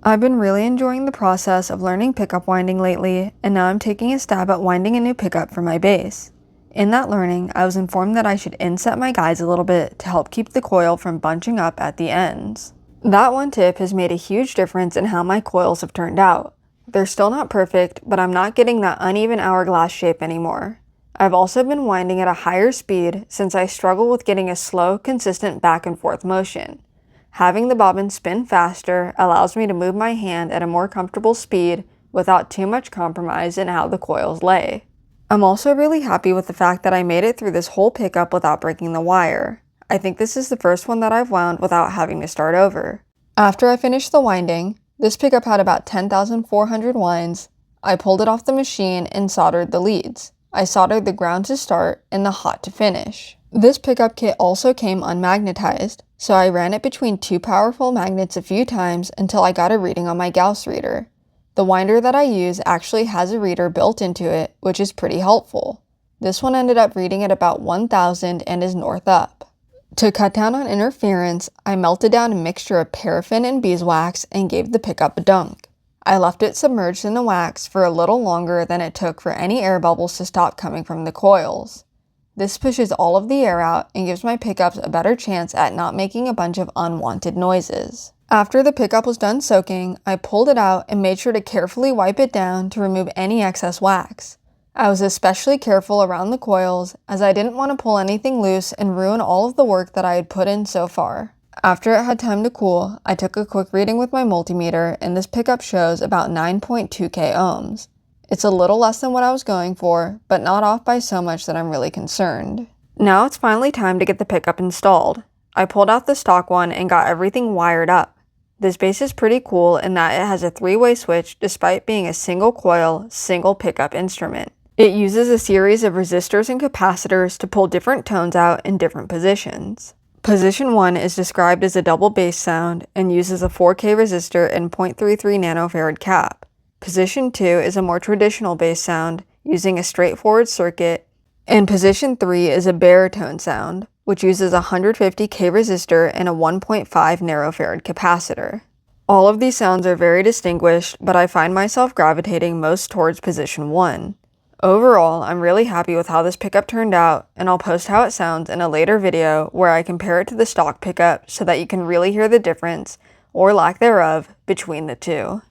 I've been really enjoying the process of learning pickup winding lately, and now I'm taking a stab at winding a new pickup for my bass. In that learning, I was informed that I should inset my guides a little bit to help keep the coil from bunching up at the ends. That one tip has made a huge difference in how my coils have turned out. They're still not perfect, but I'm not getting that uneven hourglass shape anymore. I've also been winding at a higher speed since I struggle with getting a slow, consistent back and forth motion. Having the bobbin spin faster allows me to move my hand at a more comfortable speed without too much compromise in how the coils lay. I'm also really happy with the fact that I made it through this whole pickup without breaking the wire. I think this is the first one that I've wound without having to start over. After I finished the winding, this pickup had about 10,400 winds. I pulled it off the machine and soldered the leads. I soldered the ground to start and the hot to finish. This pickup kit also came unmagnetized, so I ran it between two powerful magnets a few times until I got a reading on my Gauss reader. The winder that I use actually has a reader built into it, which is pretty helpful. This one ended up reading at about 1,000 and is north up. To cut down on interference, I melted down a mixture of paraffin and beeswax and gave the pickup a dunk. I left it submerged in the wax for a little longer than it took for any air bubbles to stop coming from the coils. This pushes all of the air out and gives my pickups a better chance at not making a bunch of unwanted noises. After the pickup was done soaking, I pulled it out and made sure to carefully wipe it down to remove any excess wax. I was especially careful around the coils as I didn't want to pull anything loose and ruin all of the work that I had put in so far. After it had time to cool, I took a quick reading with my multimeter and this pickup shows about 9.2k ohms. It's a little less than what I was going for, but not off by so much that I'm really concerned. Now it's finally time to get the pickup installed. I pulled out the stock one and got everything wired up. This bass is pretty cool in that it has a three-way switch despite being a single coil, single pickup instrument. It uses a series of resistors and capacitors to pull different tones out in different positions. Position 1 is described as a double bass sound and uses a 4K resistor and 0.33 nanofarad cap. Position 2 is a more traditional bass sound using a straightforward circuit, and Position 3 is a baritone sound, which uses a 150K resistor and a 1.5 nanofarad capacitor. All of these sounds are very distinguished, but I find myself gravitating most towards Position 1. Overall, I'm really happy with how this pickup turned out, and I'll post how it sounds in a later video where I compare it to the stock pickup so that you can really hear the difference, or lack thereof, between the two.